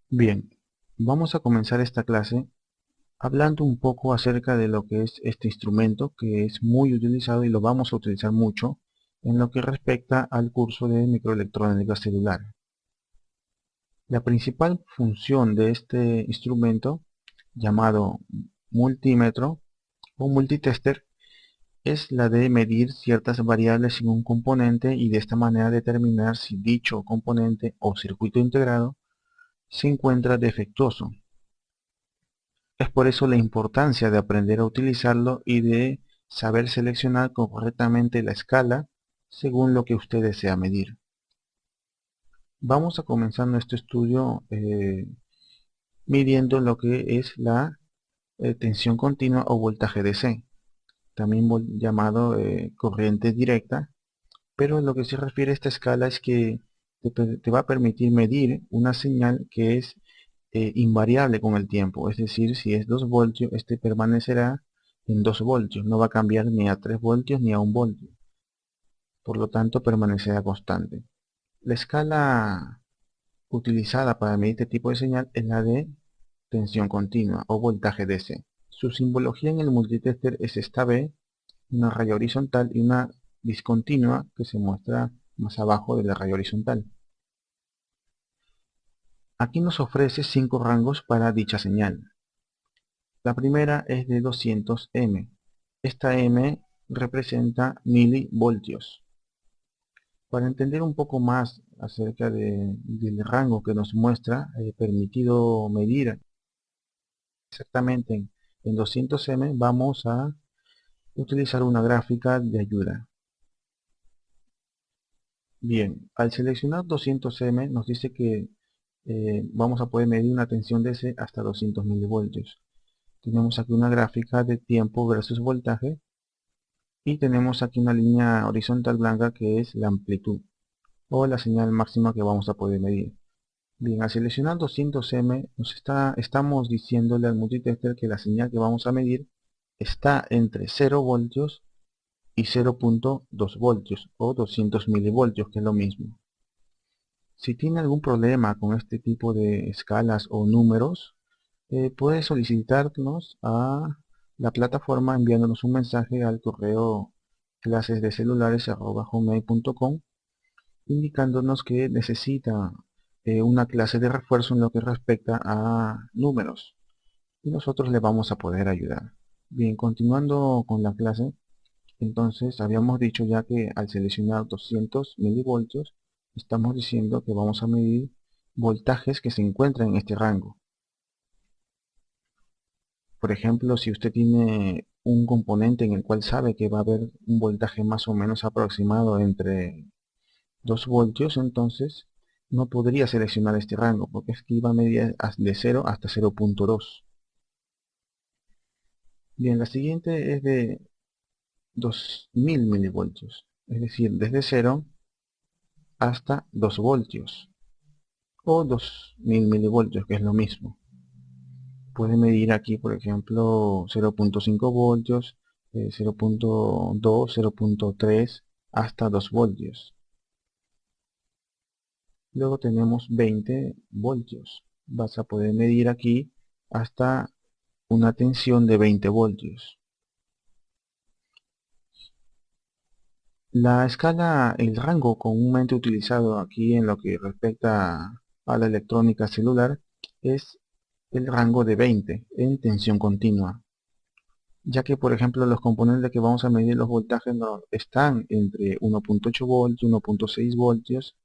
Bien, vamos a comenzar esta clase hablando un poco acerca de lo que es este instrumento, que es muy utilizado y lo vamos a utilizar mucho en lo que respecta al curso de microelectrónica celular. La principal función de este instrumento, llamado multímetro o multitester, es la de medir ciertas variables en un componente y de esta manera determinar si dicho componente o circuito integrado se encuentra defectuoso. Es por eso la importancia de aprender a utilizarlo y de saber seleccionar correctamente la escala según lo que usted desea medir. Vamos a comenzar nuestro estudio midiendo lo que es la tensión continua o voltaje DC, también llamado corriente directa, pero lo que se refiere a esta escala es que te va a permitir medir una señal que es invariable con el tiempo, es decir, si es 2 voltios, este permanecerá en 2 voltios, no va a cambiar ni a 3 voltios ni a 1 voltio, por lo tanto permanecerá constante. La escala utilizada para medir este tipo de señal es la de tensión continua o voltaje DC. Su simbología en el multitester es esta B, una raya horizontal y una discontinua que se muestra más abajo de la raya horizontal. Aquí nos ofrece 5 rangos para dicha señal. La primera es de 200 M. Esta M representa milivoltios. Para entender un poco más acerca del rango que nos muestra, permitido medir exactamente en 200 M, vamos a utilizar una gráfica de ayuda. Bien, al seleccionar 200 M nos dice que vamos a poder medir una tensión DC hasta 200 milivoltios. Tenemos aquí una gráfica de tiempo versus voltaje y tenemos aquí una línea horizontal blanca que es la amplitud o la señal máxima que vamos a poder medir. Bien, al seleccionar 200 M estamos diciéndole al multitester que la señal que vamos a medir está entre 0 voltios y 0.2 voltios o 200 milivoltios, que es lo mismo. Si tiene algún problema con este tipo de escalas o números, puede solicitarnos a la plataforma enviándonos un mensaje al correo clasesdecelulares@hotmail.com indicándonos que necesita una clase de refuerzo en lo que respecta a números y nosotros le vamos a poder ayudar. Bien, continuando con la clase, entonces habíamos dicho ya que al seleccionar 200 milivoltios estamos diciendo que vamos a medir voltajes que se encuentran en este rango. Por ejemplo, si usted tiene un componente en el cual sabe que va a haber un voltaje más o menos aproximado entre 2 voltios, entonces no podría seleccionar este rango porque es que iba a medir de 0 hasta 0.2. Bien, la siguiente es de 2000 milivoltios, es decir, desde 0 hasta 2 voltios o 2000 milivoltios, que es lo mismo. Puede medir aquí, por ejemplo, 0.5 voltios, 0.2, 0.3 hasta 2 voltios. Luego tenemos 20 voltios. Vas a poder medir aquí hasta una tensión de 20 voltios. La escala, el rango comúnmente utilizado aquí en lo que respecta a la electrónica celular es el rango de 20 en tensión continua, ya que por ejemplo los componentes que vamos a medir los voltajes no, están entre 1.8 voltios, 1.6 voltios.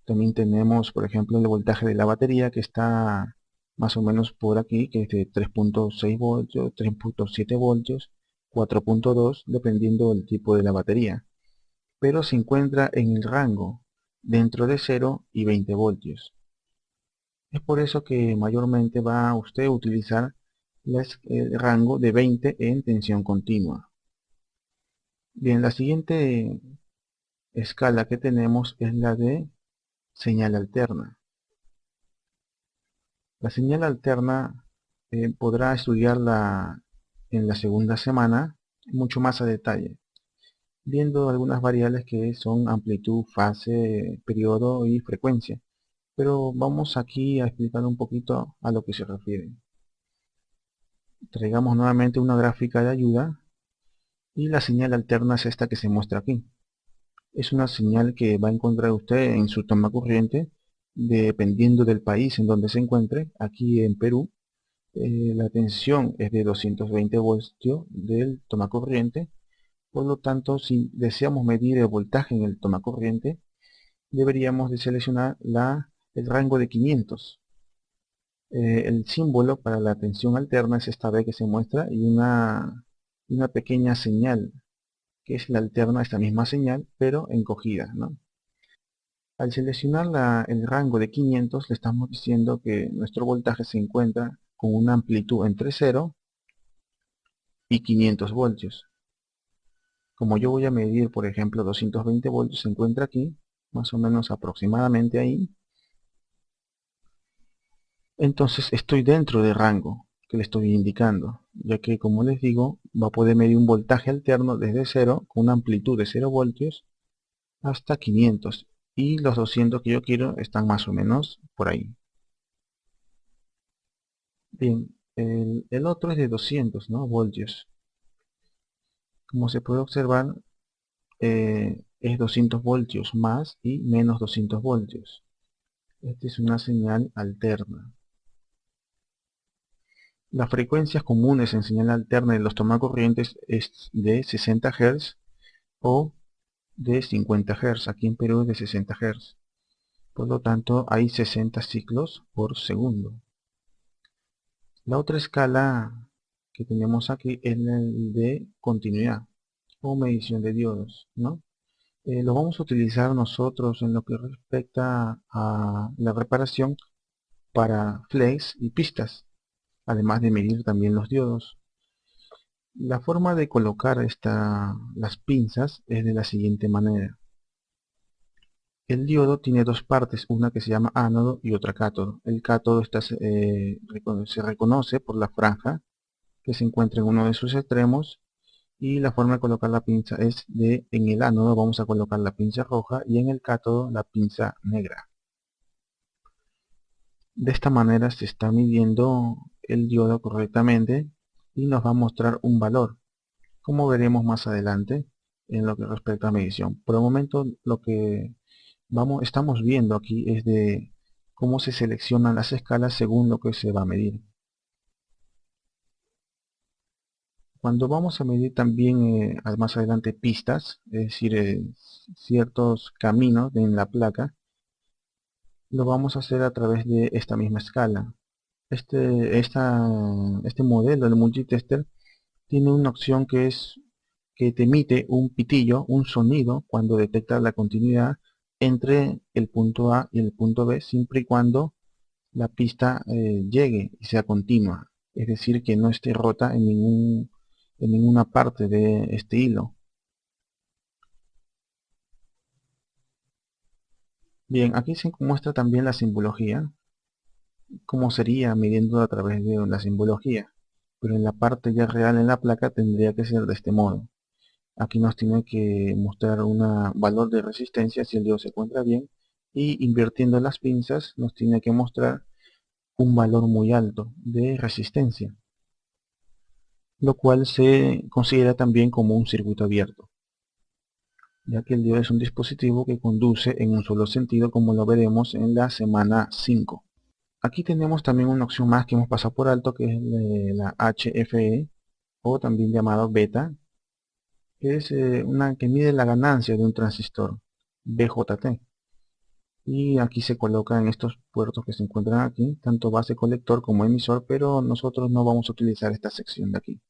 También tenemos por ejemplo el voltaje de la batería que está más o menos por aquí, que es de 3.6 voltios, 3.7 voltios, 4.2 dependiendo del tipo de la batería, pero se encuentra en el rango dentro de 0 y 20 voltios. Es por eso que mayormente va usted a utilizar el rango de 20 en tensión continua. Bien, la siguiente escala que tenemos es la de señal alterna. La señal alterna podrá estudiarla en la segunda semana mucho más a detalle. viendo algunas variables que son amplitud, fase, periodo y frecuencia. Pero vamos aquí a explicar un poquito a lo que se refiere. Traigamos nuevamente una gráfica de ayuda y la señal alterna es esta que se muestra aquí. Es una señal que va a encontrar usted en su toma corriente dependiendo del país en donde se encuentre. Aquí en Perú, la tensión es de 220 voltios del toma corriente. Por lo tanto, si deseamos medir el voltaje en el toma corriente, deberíamos de seleccionar el rango de 500. El símbolo para la tensión alterna es esta B que se muestra y una pequeña señal que es la alterna, esta misma señal, pero encogida, ¿no? Al seleccionar el rango de 500, le estamos diciendo que nuestro voltaje se encuentra con una amplitud entre 0 y 500 voltios. Como yo voy a medir, por ejemplo, 220 voltios, se encuentra aquí, más o menos aproximadamente ahí. Entonces estoy dentro del rango que le estoy indicando, ya que, como les digo, va a poder medir un voltaje alterno desde 0, con una amplitud de 0 voltios, hasta 500. Y los 200 que yo quiero están más o menos por ahí. Bien, el otro es de 200, ¿no? Voltios. Como se puede observar, es 200 voltios más y menos 200 voltios. Esta es una señal alterna. Las frecuencias comunes en señal alterna de los tomacorrientes es de 60 Hz o de 50 Hz. Aquí en Perú es de 60 Hz. Por lo tanto, hay 60 ciclos por segundo. La otra escala que tenemos aquí es el de continuidad o medición de diodos, ¿no? Lo vamos a utilizar nosotros en lo que respecta a la reparación para flex y pistas, además de medir también los diodos. La forma de colocar las pinzas es de la siguiente manera. El diodo tiene dos partes, una que se llama ánodo y otra cátodo. El cátodo se reconoce por la franja que se encuentra en uno de sus extremos, y la forma de colocar la pinza es en el ánodo vamos a colocar la pinza roja y en el cátodo la pinza negra. De esta manera se está midiendo el diodo correctamente y nos va a mostrar un valor, como veremos más adelante en lo que respecta a medición. Por el momento lo que estamos viendo aquí es de cómo se seleccionan las escalas según lo que se va a medir. Cuando vamos a medir también más adelante pistas, es decir, ciertos caminos en la placa, lo vamos a hacer a través de esta misma escala. Este modelo de multitester tiene una opción que te emite un pitillo, un sonido, cuando detecta la continuidad entre el punto A y el punto B, siempre y cuando la pista llegue y sea continua. Es decir, que no esté rota en ninguna parte de este hilo. Bien, aquí se muestra también la simbología, cómo sería midiendo a través de la simbología, pero en la parte ya real en la placa tendría que ser de este modo. Aquí nos tiene que mostrar un valor de resistencia si el diodo se encuentra bien, y invirtiendo las pinzas nos tiene que mostrar un valor muy alto de resistencia, lo cual se considera también como un circuito abierto, ya que el diodo es un dispositivo que conduce en un solo sentido, como lo veremos en la semana 5. Aquí tenemos también una opción más que hemos pasado por alto, que es la HFE, o también llamado beta, que es una que mide la ganancia de un transistor, BJT. Y aquí se coloca en estos puertos que se encuentran aquí, tanto base colector como emisor, pero nosotros no vamos a utilizar esta sección de aquí.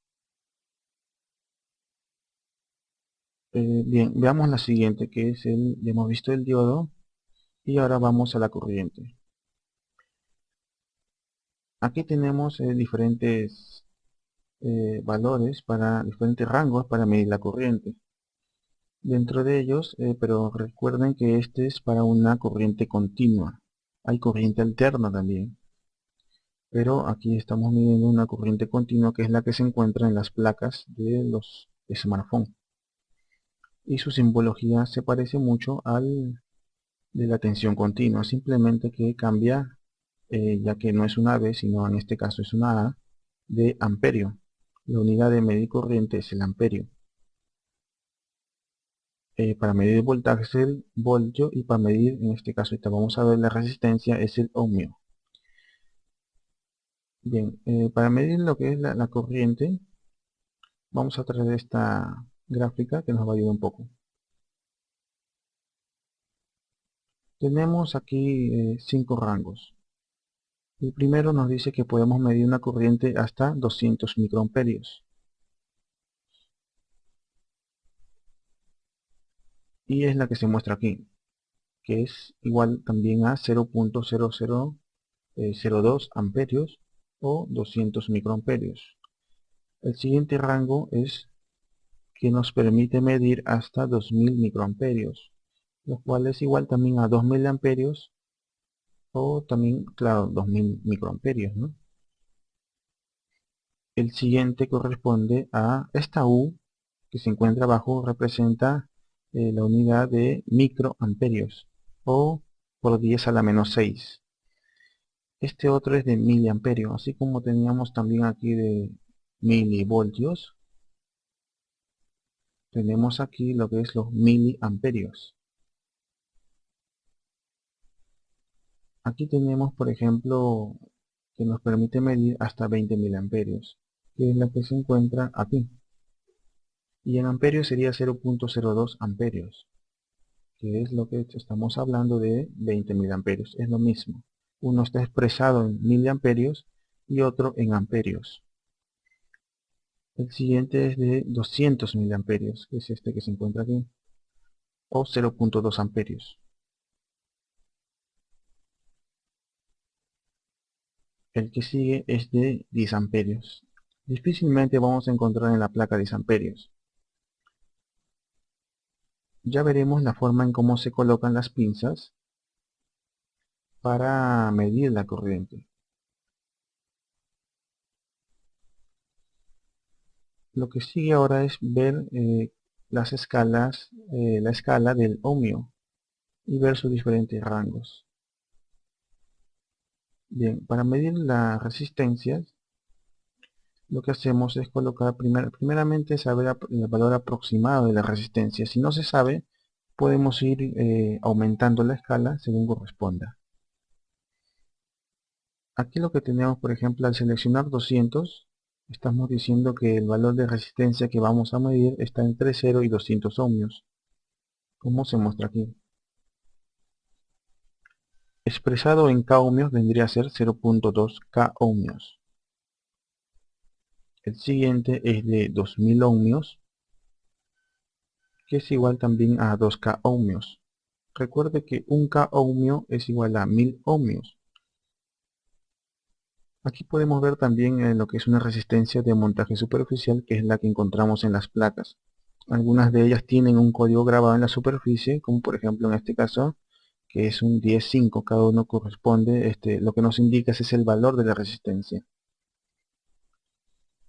Bien, veamos la siguiente, que es ya hemos visto el diodo, y ahora vamos a la corriente. Aquí tenemos diferentes valores para diferentes rangos para medir la corriente. Dentro de ellos, pero recuerden que este es para una corriente continua. Hay corriente alterna también, pero aquí estamos midiendo una corriente continua, que es la que se encuentra en las placas de los smartphones. y su simbología se parece mucho al de la tensión continua, simplemente que cambia, ya que no es una B, sino en este caso es una A, de amperio. La unidad de medir corriente es el amperio. Para medir voltaje es el voltio y para medir, en este caso, vamos a ver la resistencia, es el ohmio. Bien, para medir lo que es la corriente, vamos a traer esta gráfica que nos va a ayudar un poco. Tenemos aquí 5 rangos. El primero nos dice que podemos medir una corriente hasta 200 microamperios. Y es la que se muestra aquí, que es igual también a 0.0002 amperios o 200 microamperios. El siguiente rango es que nos permite medir hasta 2000 microamperios, lo cual es igual también a 2000 amperios o también, claro, 2000 microamperios, ¿no? El siguiente corresponde a esta U que se encuentra abajo, representa la unidad de microamperios o por 10 a la menos 6. Este otro es de miliamperios, así como teníamos también aquí de milivoltios, tenemos aquí lo que es los miliamperios. Aquí tenemos, por ejemplo, que nos permite medir hasta 20 miliamperios, que es la que se encuentra aquí. Y en amperios sería 0.02 amperios, que es lo que estamos hablando de 20 miliamperios. Es lo mismo. Uno está expresado en miliamperios y otro en amperios. El siguiente es de 200 miliamperios, que es este que se encuentra aquí, o 0.2 amperios. El que sigue es de 10 amperios. Difícilmente vamos a encontrar en la placa 10 amperios. Ya veremos la forma en cómo se colocan las pinzas para medir la corriente. Lo que sigue ahora es ver las escalas, la escala del ohmio y ver sus diferentes rangos. Bien, para medir las resistencias, lo que hacemos es colocar primeramente saber el valor aproximado de la resistencia. Si no se sabe, podemos ir aumentando la escala según corresponda. Aquí lo que tenemos, por ejemplo, al seleccionar 200, estamos diciendo que el valor de resistencia que vamos a medir está entre 0 y 200 ohmios, como se muestra aquí. Expresado en K ohmios vendría a ser 0.2 K ohmios. El siguiente es de 2000 ohmios, que es igual también a 2K ohmios. Recuerde que 1K ohmio es igual a 1000 ohmios. Aquí podemos ver también lo que es una resistencia de montaje superficial, que es la que encontramos en las placas. Algunas de ellas tienen un código grabado en la superficie, como por ejemplo en este caso, que es un 10.5, cada uno corresponde, lo que nos indica es el valor de la resistencia.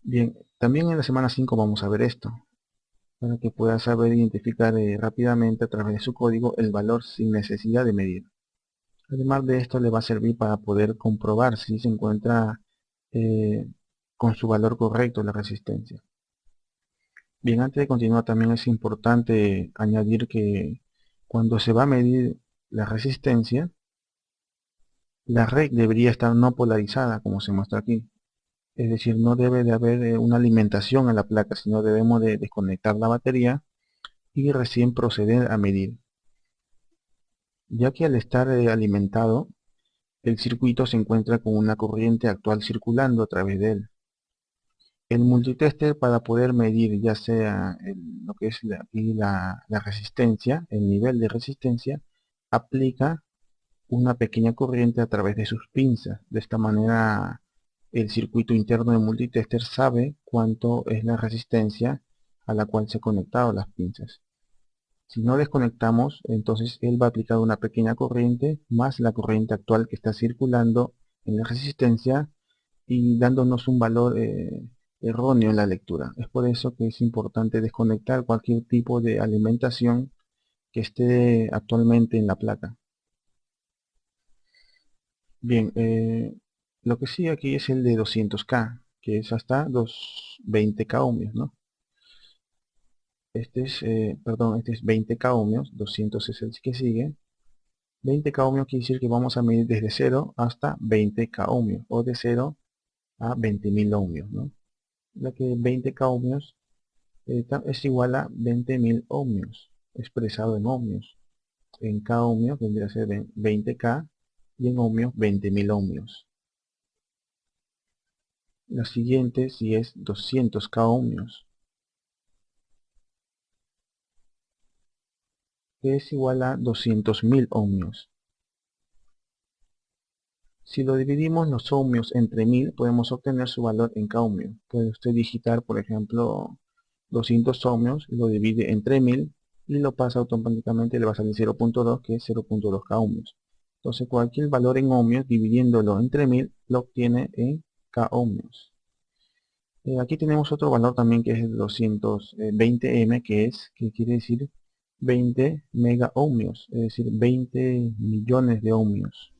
Bien, también en la semana 5 vamos a ver esto, para que pueda saber identificar rápidamente a través de su código el valor sin necesidad de medir. Además de esto le va a servir para poder comprobar si se encuentra eh, con su valor correcto la resistencia. Bien, antes de continuar también es importante añadir que cuando se va a medir la resistencia, la red debería estar no polarizada como se muestra aquí. Es decir, no debe de haber una alimentación en la placa, sino debemos de desconectar la batería y recién proceder a medir. Ya que al estar alimentado, el circuito se encuentra con una corriente actual circulando a través de él. El multitester, para poder medir ya sea lo que es aquí la resistencia, el nivel de resistencia, aplica una pequeña corriente a través de sus pinzas. De esta manera el circuito interno del multitester sabe cuánto es la resistencia a la cual se han conectado las pinzas. Si no desconectamos, entonces él va a aplicar una pequeña corriente más la corriente actual que está circulando en la resistencia y dándonos un valor erróneo en la lectura. Es por eso que es importante desconectar cualquier tipo de alimentación que esté actualmente en la placa. Bien, lo que sigue aquí es el de 200K, que es hasta 20K ohmios, ¿no? Este es 20K ohmios, 200 es el que sigue. 20K ohmios quiere decir que vamos a medir desde 0 hasta 20K ohmios, o de 0 a 20.000 ohmios, ¿no? La que 20K ohmios es igual a 20.000 ohmios, expresado en ohmios. En K ohmios vendría a ser 20K y en ohmios 20.000 ohmios. La siguiente sí es 200K ohmios, que es igual a 200.000 ohmios. Si lo dividimos los ohmios entre 1000, podemos obtener su valor en K ohmio. Puede usted digitar, por ejemplo, 200 ohmios, lo divide entre 1000 y lo pasa automáticamente, le va a salir 0.2, que es 0.2 K ohmios. Entonces cualquier valor en ohmios, dividiéndolo entre 1000, lo obtiene en K ohmios. Aquí tenemos otro valor también que es el 220M, que quiere decir 20 mega ohmios, es decir, 20 millones de ohmios.